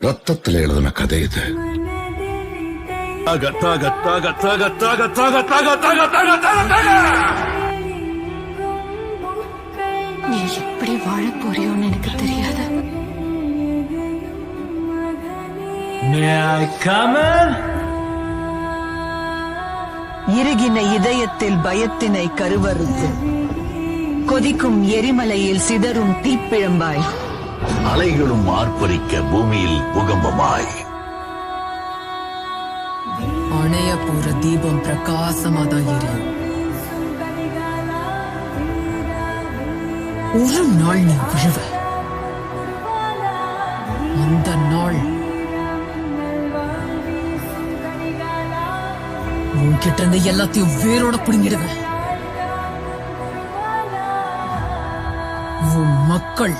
ரத்தத்துல எழுதின கதை இது. நீ எப்படி வாழ போறியோன்னு எனக்கு தெரியாது. இறுகின இதயத்தில் பயத்தினை கருவறுத்து கொதிக்கும் எரிமலையில் சிதறும் தீப்பிழம்பாய், அலைகளும் ஆர்ப்பரிக்க பூமியில் பூகம்பமாய், அணைய போற தீபம் பிரகாசமாதான் எரியும். ஒரு நாள் நீ விழுவ. அந்த நாள் உன்கிட்ட இருந்து எல்லாத்தையும் வேரோட புடுங்கிடுவேன். உன் மக்கள்